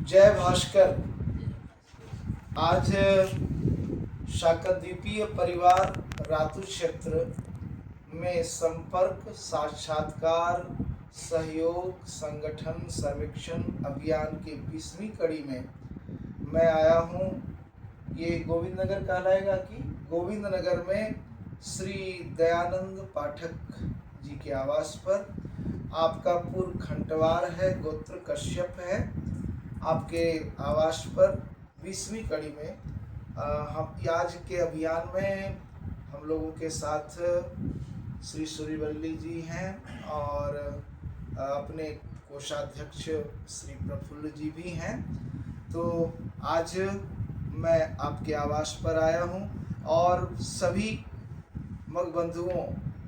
जय भास्कर। आज शाकद्वीपीय परिवार रातू क्षेत्र में संपर्क साक्षात्कार सहयोग संगठन सर्वेक्षण अभियान के 20वीं कड़ी में मैं आया हूँ। ये गोविंद नगर कहलाएगा कि गोविंद नगर में श्री दयानंद पाठक जी के आवास पर। आपका पूर्व खंटवार है, गोत्र कश्यप है। आपके आवास पर 20वीं कड़ी में हम आज के अभियान में हम लोगों के साथ श्री सूर्यवल्ली जी हैं और अपने कोषाध्यक्ष श्री प्रफुल्ल जी भी हैं। तो आज मैं आपके आवास पर आया हूं और सभी मग बंधुओं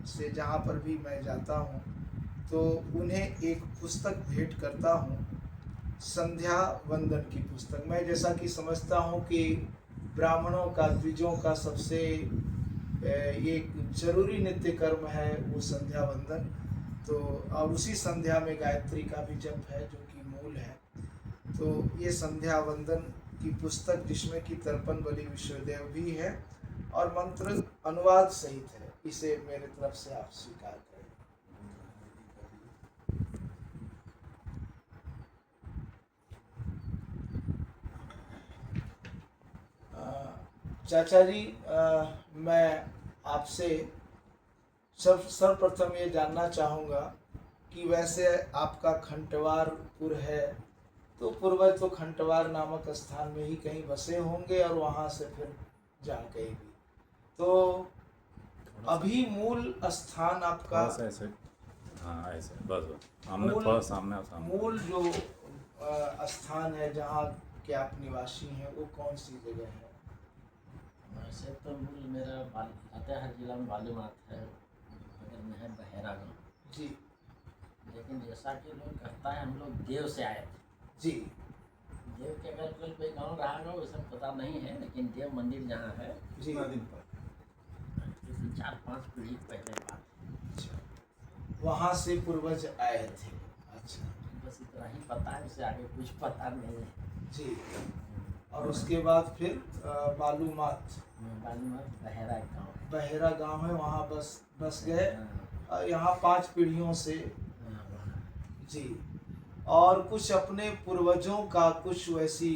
से जहां पर भी मैं जाता हूं तो उन्हें एक पुस्तक भेंट करता हूं, संध्या वंदन की पुस्तक। मैं जैसा कि समझता हूं कि ब्राह्मणों का, द्विजों का सबसे ये जरूरी नित्य कर्म है वो संध्या वंदन। तो और उसी संध्या में गायत्री का भी जप है जो कि मूल है। तो ये संध्या वंदन की पुस्तक जिसमें कि तर्पण बलि विश्वदेव भी है और मंत्र अनुवाद सहित है, इसे मेरे तरफ से आप स्वीकार करें। चाचा जी, मैं आपसे सर्वप्रथम ये जानना चाहूँगा कि वैसे आपका खंटवारपुर है तो पूर्वज तो खंटवार नामक स्थान में ही कहीं बसे होंगे और वहाँ से फिर जा गए भी। तो अभी मूल स्थान आपका ऐसे, हाँ ऐसे बस हमने थोड़ा सामने मूल जो स्थान है जहाँ के आप निवासी हैं वो कौन सी जगह है? वैसे तो मूल मेरा लातेहार जिला में बालूमाथ है, नगर में है बहेरा गाँव जी। लेकिन जैसा कि लोग कहता है हम लोग देव से आए थे जी। देव के अगर कोई गाँव रहा होगा वो सब पता नहीं है, लेकिन देव मंदिर जहाँ है जी, 4-5 पीढ़ी पहले बात है। अच्छा, वहाँ से पूर्वज आए थे। अच्छा, बस इतना ही पता है, उससे आगे कुछ पता नहीं है जी। और उसके बाद फिर बालूमाथ बहेरा गाँव है। बहेरा गांव है, वहाँ बस गए। यहाँ 5 पीढ़ियों से जी। और कुछ अपने पूर्वजों का कुछ वैसी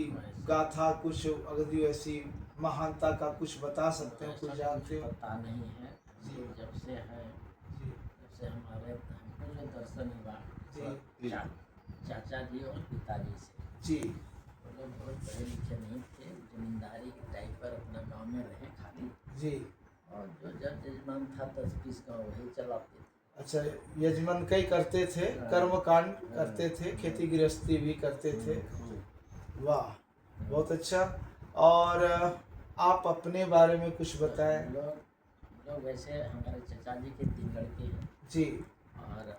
गाथा, कुछ अगदी वैसी महानता का कुछ बता सकते हैं? कुछ जानते हो? पता नहीं है जी। जब से है जी। जब से हमको जो दर्शन हुआ जी। चाचा जी और पिताजी से। जी। वो लोग बहुत पढ़े लिखे नहीं थे, जमींदारी के टाइप पर अपना गांव में रहे खाली जी। और जो जब जजमान था 10-20 गाँव वही चलाते थे। अच्छा, यजमान कई करते थे, कर्मकांड करते थे, खेती गृहस्थी भी करते थे। वाह, बहुत अच्छा। और आप अपने बारे में कुछ बताएं। लोग वैसे हमारे चाचा जी के 3 लड़के हैं जी। और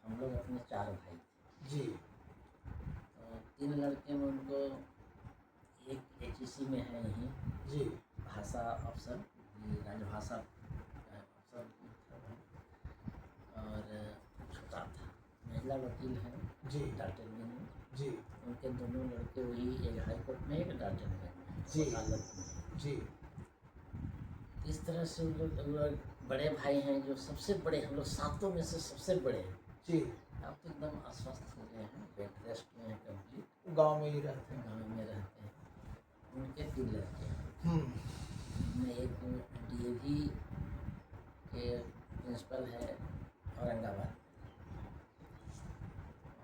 हम लोग अपने 4 भाई थे जी। तो 3 लड़के में उनको एक HEC में है यहीं जी। भाषा अफसर, राजभाषा अफसर, और छोटा था महिला वकील है जी। डाल्टनगंज में। जी। उनके दोनों लड़के वही, एक हाई कोर्ट में, एक डाल्टनगंज में, जी। वकालत में। जी। इस तरह से लोग बड़े भाई हैं जो सबसे बड़े, हम लोग 7 में से सबसे बड़े हैं। जी। अब तो एकदम अस्वस्थ हो गए हैं, बेड रेस्ट में है कम्प्लीट, गांव में ही रहते हैं। गाँव में रहते हैं। उनके 3 लड़के हैं। उनमें एक DAV के प्रिंसिपल है औरंगाबाद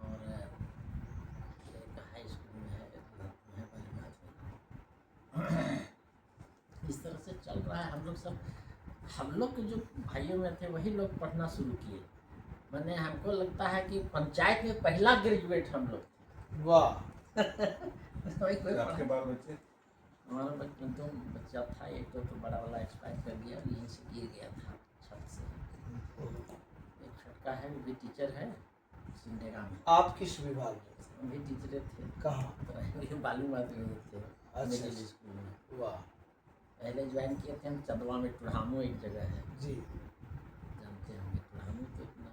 और एक हाई स्कूल में है बालूमाथ में। इस तरह से चल रहा है। हम लोग के जो भाइयों में थे वही लोग पढ़ना शुरू किए। मैंने हमको लगता है कि पंचायत में पहला ग्रेजुएट हम लोग थे। वाह। आपके बाल बच्चे? हमारा बचपन तो बच्चा था, एक तो बड़ा वाला एक्सपायर कर गया, यहीं से गिर गया था छत से। एक छोटका है, वो भी टीचर है सिंडेगा में। आप किस विभाग में थे? हम भी टीचर थे। कहाँ? बालूमाथ में थे, मिडिल स्कूल में। वाह। पहले ज्वाइन किए थे हम चंदवा में, टुढ़ामू एक जगह है, जी। जानते होंगे टुढ़ामू तो इतना।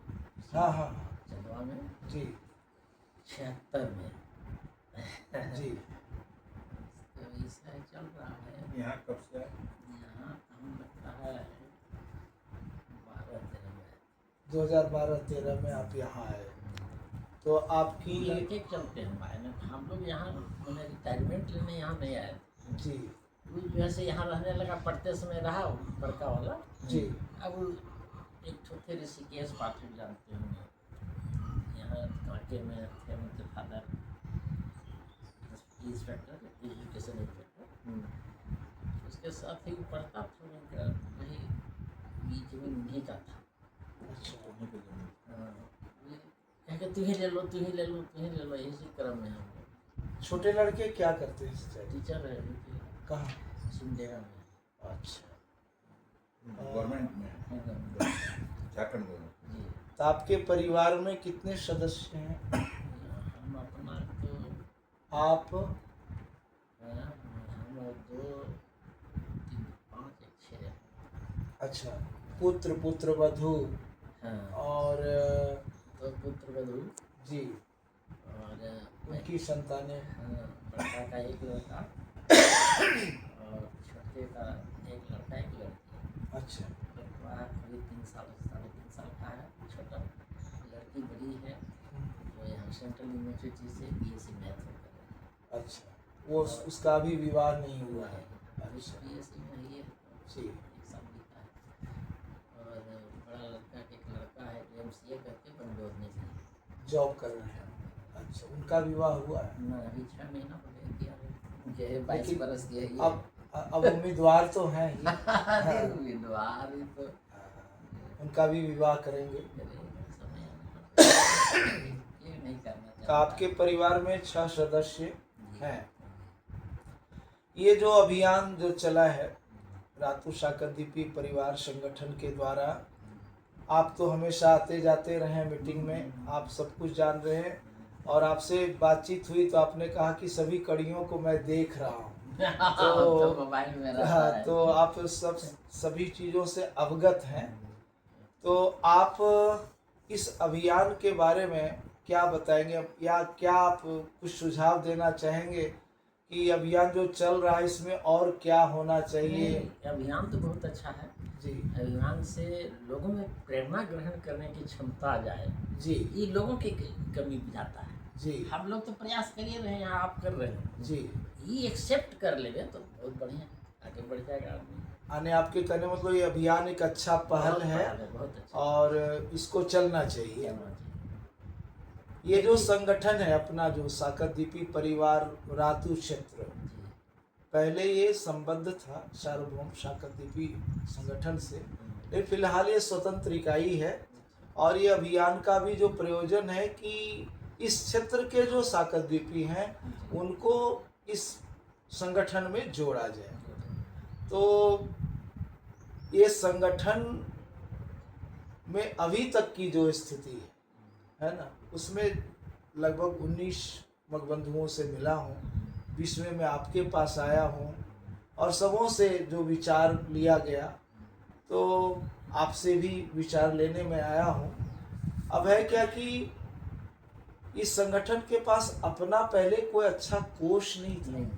हाँ हाँ। चंदवा में जी। 76 में जी। तो ऐसा चल रहा है। यहाँ कब से आए? यहाँ हम लगता है 12-13 में। 2012-13 में आप यहाँ आए। तो आपकी लड़के चलते हैं भाई ना, हम लोग यहाँ मैंने रिटायरमेंट लेने यहाँ नहीं आए थे। जी वो जो है से यहाँ रहने लगा, पढ़ते समय रहा वो बड़का वाला। जी अब वो एक थे ऋषिकेश पाठक, जानते होंगे, यहाँ कांके में थे उनके फादर इंस्पेक्टर, एजुकेशन इंस्पेक्टर। उसके साथ ही पढ़ता था, उनका वही बीच में उन्हीं का था। अच्छा। हाँ, कह के तू ही ले लो, तू ही ले लो, तू ही ले लो, इसी क्रम में हम लोग। छोटे लड़के क्या करते हैं इस टाइम? टीचर है उनके कहाँ? सिमडेगा में। अच्छा। गवर्नमेंट में है ना? झारखंड गवर्नमेंट। जी। तो आपके परिवार में कितने सदस्य हैं? हम अपना तो आप हम और 2, 3, 5, 1, 6 हैं। अच्छा, पुत्र पुत्र वधू हाँ, और 2 पुत्र वधू जी और उनकी संतानें। बड़का का एक लड़का और छोटे का एक लड़का एक लड़की। अच्छा। लड़का करीब 3 साल 3.5 साल का है छोटा। लड़की बड़ी है जो यहाँ सेंट्रल यूनिवर्सिटी से BSc मैथ में कर रही है। अच्छा, वो उसका अभी विवाह नहीं हुआ है। अभी अच्छा BSc में ही है, जी। 1 साल बीता है। और बड़ा लड़का एक लड़का है जो MCA करके बेंगलोर में जी जॉब कर रहे हैं। अच्छा, उनका विवाह हुआ है। ना, अभी 6 महीना हो गया किया है। मुझे 22 बरस की है ये। अब उम्मीदवार तो हैं ही। उम्मीदवार ही तो उनका भी विवाह करेंगे। समय ये नहीं करना तो चाहता। आपके परिवार में 6 सदस्य हैं। ये जो अभियान जो चला है रातू साकरदीपी परिवार संगठन के द्वारा, आप तो हमेशा आते जाते रहे हैं मीटिंग में, आप सब कुछ जान रहे हैं और आपसे बातचीत हुई तो आपने कहा कि सभी कड़ियों को मैं देख रहा हूँ। तो मोबाइल में रहता हाँ, है। तो आप सभी चीज़ों से अवगत हैं। तो आप इस अभियान के बारे में क्या बताएंगे या क्या आप कुछ सुझाव देना चाहेंगे कि अभियान जो चल रहा है इसमें और क्या होना चाहिए? नहीं, अभियान तो बहुत अच्छा है। जी अभियान से लोगों में प्रेरणा ग्रहण करने की क्षमता आ जाए, जी ये लोगों की कमी जाता है। जी हम लोग तो प्रयास कर ही रहे हैं, आप कर रहे हैं, जी। ये एक्सेप्ट कर लेंगे तो बहुत बढ़िया, आगे बढ़ जाएगा आदमी। आने आपके कहने मतलब ये अभियान एक अच्छा पहल बहुत है पहल है, बहुत अच्छा और इसको चलना चाहिए। करना चाहिए। ये जो संगठन है अपना जो साकरदीपी परिवार रातू क्षेत्र, जी। पहले ये संबद्ध था सार्वभौम साकरदीपी संगठन से, लेकिन फिलहाल ये स्वतंत्र इकाई है और ये अभियान का भी जो प्रयोजन है कि इस क्षेत्र के जो साकरदीपी हैं उनको इस संगठन में जोड़ा जाए। तो ये संगठन में अभी तक की जो स्थिति है ना, उसमें लगभग 19 मगबंधुओं से मिला हूँ, 20वें में आपके पास आया हूँ और सबों से जो विचार लिया गया तो आपसे भी विचार लेने में आया हूँ। अब है क्या कि इस संगठन के पास अपना पहले कोई अच्छा कोष नहीं था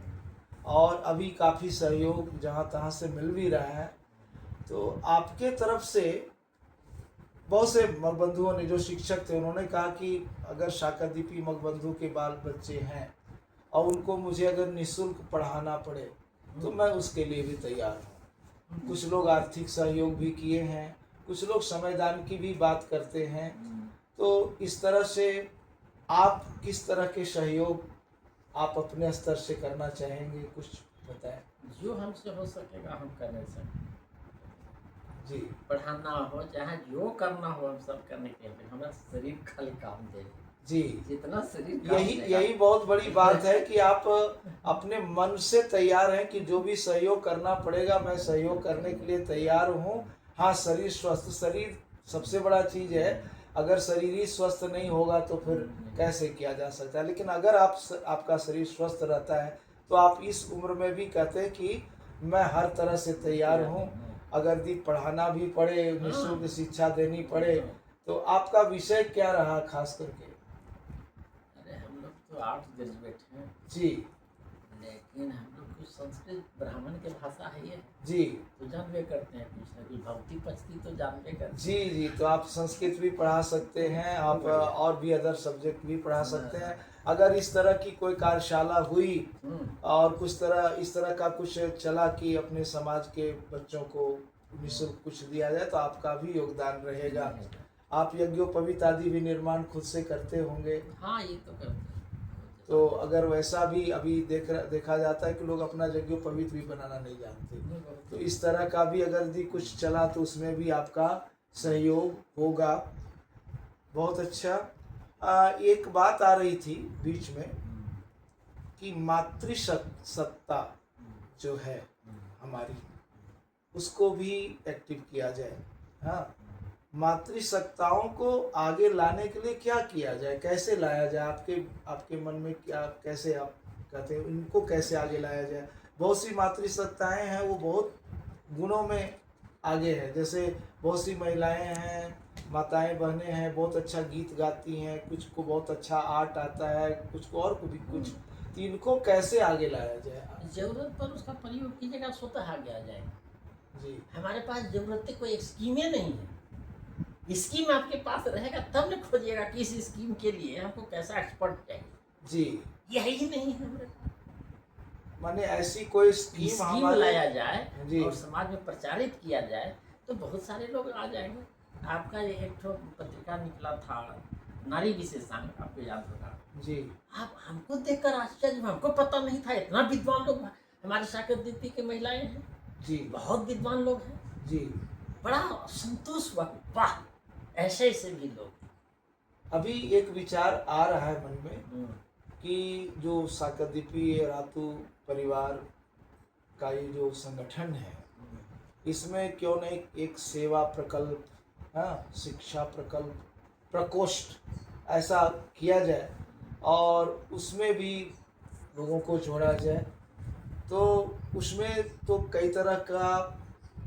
और अभी काफ़ी सहयोग जहाँ तहाँ से मिल भी रहा है। तो आपके तरफ से बहुत से मगबंधुओं ने, जो शिक्षक थे, उन्होंने कहा कि अगर साकरदीपी मगबंधु के बाल बच्चे हैं और उनको मुझे अगर निःशुल्क पढ़ाना पड़े तो मैं उसके लिए भी तैयार हूँ। कुछ लोग आर्थिक सहयोग भी किए हैं, कुछ लोग समयदान की भी बात करते हैं। तो इस तरह से आप किस तरह के सहयोग आप अपने स्तर से करना चाहेंगे, कुछ बताएं। जो हमसे हो सकेगा हम करने से, जी पढ़ाना हो चाहे जो करना हो हम सब करने के लिए, हमारा शरीर खाली काम दे, जी। जितना शरीर काम देगा। यही बहुत बड़ी बात है कि आप अपने मन से तैयार हैं कि जो भी सहयोग करना पड़ेगा मैं सहयोग करने के लिए तैयार हूँ। हाँ, शरीर स्वस्थ, शरीर सबसे बड़ा चीज़ है। अगर शरीर ही स्वस्थ नहीं होगा तो फिर कैसे किया जा सकता है। लेकिन अगर आपका शरीर स्वस्थ रहता है तो आप इस उम्र में भी कहते हैं कि मैं हर तरह से तैयार हूँ, अगर दी पढ़ाना भी पड़े, निःशुल्क शिक्षा देनी पड़े। तो आपका विषय क्या रहा खास करके? अरे हम लोग तो आर्ट ग्रेजुएट हैं, जी लेकिन हम लोग कुछ संस्कृत ब्राह्मण के भाषा है ये, जी तो जानबे करते हैं, कुछ ना कुछ भक्ति पचती तो जानबे करते जी जी। तो आप संस्कृत भी पढ़ा सकते हैं, आप बढ़िया। और भी अदर सब्जेक्ट भी पढ़ा सकते हैं। अगर इस तरह की कोई कार्यशाला हुई हैं। और इस तरह का कुछ चला कि अपने समाज के बच्चों को निःशुल्क कुछ दिया जाए, तो आपका भी योगदान रहेगा। आप यज्ञोपवीत आदि भी निर्माण खुद से करते होंगे, हाँ ये तो करते हैं। तो अगर वैसा भी अभी देखा जाता है कि लोग अपना यज्ञोपवीत भी बनाना नहीं जानते, तो इस तरह का भी अगर यदि कुछ चला तो उसमें भी आपका सहयोग होगा। बहुत अच्छा। एक बात आ रही थी बीच में कि मातृसत्ता जो है हमारी, उसको भी एक्टिव किया जाए। हाँ, मातृसत्ताओं को आगे लाने के लिए क्या किया जाए, कैसे लाया जाए, आपके मन में क्या, कैसे आप कहते हैं इनको कैसे आगे लाया जाए? बहुत सी मातृसत्ताएं हैं वो बहुत गुणों में आगे है, जैसे बहुत सी महिलाएं हैं, माताएं बहनें हैं, बहुत अच्छा गीत गाती हैं, कुछ को बहुत अच्छा आर्ट आता है, कुछ को और को भी कुछ, तो इनको कैसे आगे लाया जाए? जरूरत पर उसका प्रयोग कीजिएगा, स्वतः आगे आ जाएगा। जी हमारे पास जरूरत कोई स्कीमें नहीं है, स्कीम आपके पास रहेगा तब न खोजिएगा कि इस स्कीम के लिए हमको कैसा एक्सपर्ट चाहिए। जी, यही नहीं है हमारे पास। माने ऐसी कोई स्कीम स्कीम हमारे लाया जाए जी और समाज में प्रचारित किया जाए तो बहुत सारे लोग आ जाएंगे। आपका ये एक ठो पत्रिका निकला था, नारी विशेषांक, आपको याद होगा। जी आप हमको देखकर आश्चर्य, हमको पता नहीं था इतना विद्वान लोग हमारे साकर दीदी की महिलाएं हैं, जी बहुत विद्वान लोग हैं। जी। बड़ा संतोष हुआ, वाह ऐसे ऐसे भी लोग। अभी एक विचार आ रहा है मन में कि जो साकरदीपी रातू परिवार का ये जो संगठन है, इसमें क्यों नहीं एक सेवा प्रकल्प, हाँ, शिक्षा प्रकल्प, प्रकोष्ठ ऐसा किया जाए और उसमें भी लोगों को जोड़ा जाए, तो उसमें तो कई तरह का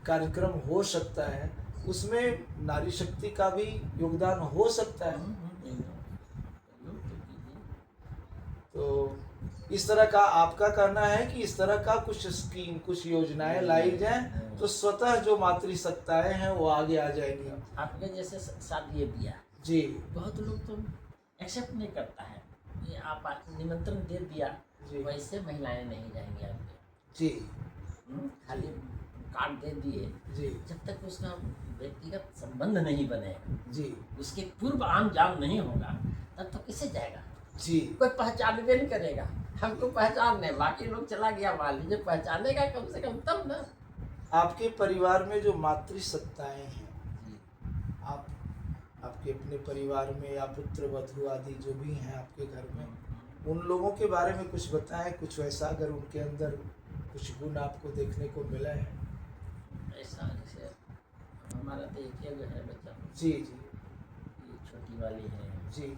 कार्यक्रम हो सकता है, उसमें नारी शक्ति का भी योगदान हो सकता है। तो इस तरह का आपका कहना है कि इस तरह का कुछ स्कीम, कुछ योजनाएं लाई जाएं तो स्वतः जो मातृसत्ताएं हैं वो आगे आ जाएंगी। आपके जैसे शादी ब्याह जी बहुत लोग तो एक्सेप्ट नहीं करता है, ये आप निमंत्रण दे दिया जी वैसे महिलाएं नहीं जाएंगी आपके, जी खाली कार्ड दे दिए, जी जब तक उसका व्यक्तिगत संबंध नहीं बनेगा, जी उसके पूर्व आम जान नहीं होगा, तब तो किसे जाएगा? जी। कोई पहचानबे नहीं करेगा। हमको पहचानने, बाकी लोग चला गया मान लीजिए, पहचानेगा कम से कम तब ना। आपके परिवार में जो मातृसत्ताएं हैं, आप आपके अपने परिवार में या पुत्र वधू आदि जो भी हैं आपके घर में, उन लोगों के बारे में कुछ बताएं, कुछ वैसा अगर उनके अंदर कुछ गुण आपको देखने को मिला है। ऐसा जैसे हमारा तो एक ही है बच्चा, जी जी ये छोटी वाली है, जी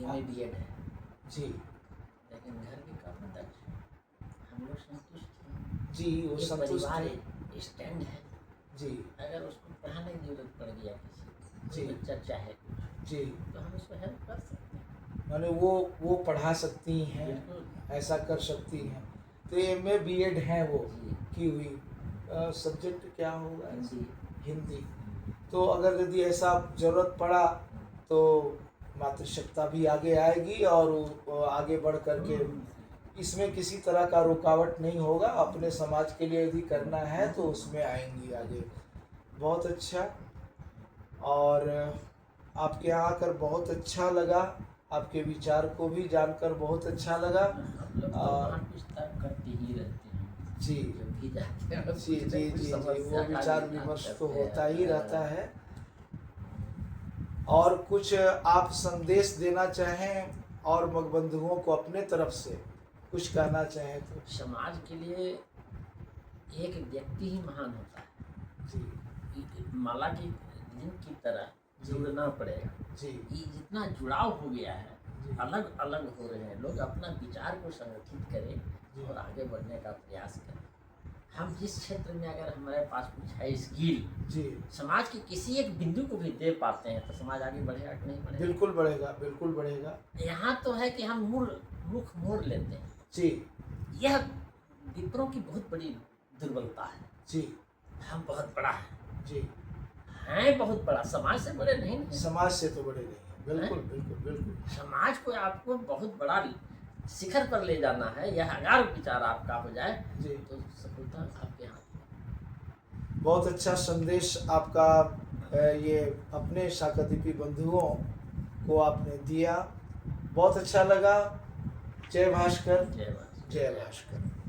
ये बीएड है जी लेकिन घर के काम में दक्ष है। हम लोग संतुष्ट हैं। जी। वो एक संतुष्ट परिवार है। स्टैंड है। जी अगर उसको पढ़ाने की जरूरत पड़ गया किसी जी बच्चा चाहे जी। तो हम उसको हेल्प कर सकते हैं। माने वो पढ़ा सकती हैं, बिल्कुल ऐसा कर सकती हैं। तो एमए बीएड हैं वो जी। की हुई, सब्जेक्ट क्या होगा? हिंदी। हिंदी। तो अगर यदि ऐसा ज़रूरत पड़ा तो मातृशक्ता भी आगे आएगी और वो आगे बढ़ करके इसमें किसी तरह का रुकावट नहीं होगा। अपने समाज के लिए यदि करना है तो उसमें आएंगी आगे। बहुत अच्छा। और आपके यहाँ आकर बहुत अच्छा लगा, आपके विचार को भी जानकर बहुत अच्छा लगा। हम लोग तो वहाँ कुछ तर्क करते ही रहते हैं। जी जब भी जाते हैं जी कुछ न जी कुछ जी जी। समस्या वो का विचार निदान विमर्श करते तो हैं। होता ही रहता है। और कुछ आप संदेश देना चाहें और मगबंधुओं को अपने तरफ से कुछ कहना चाहें तो? समाज के लिए एक व्यक्ति ही महान होता है। जी माला की लिंक की तरह जुड़ना पड़ेगा। जी ये जितना जुड़ाव हो गया है, जी। अलग अलग हो रहे हैं लोग, अपना विचार को संगठित करें जी। और आगे बढ़ने का प्रयास करें। हम जिस क्षेत्र में अगर हमारे पास कुछ है स्किल, जी, समाज के किसी एक बिंदु को भी दे पाते हैं तो समाज आगे बढ़ेगा कि नहीं बढ़ेगा? बिल्कुल बढ़ेगा, बिल्कुल बढ़ेगा। यहाँ तो है कि हम मुख मोड़ लेते हैं। जी, यह विप्रों की बहुत बड़ी दुर्बलता है। जी, हम बहुत बड़ा है, जी, हैं बहुत बड़ा, समाज से बड़े नहीं हैं। समाज से तो बड़े नहीं हैं। बिल्कुल, बिल्कुल, बिल्कुल। समाज को आपको बहुत बड़ा शिखर पर ले जाना है, यह अगर विचार आपका हो जाए जी, तो सफलता आपके हाथ में। बहुत अच्छा संदेश आपका ये अपने शाकादीपी बंधुओं को आपने दिया, बहुत अच्छा लगा। जय भास्कर, जय भास्कर। जय भास्कर।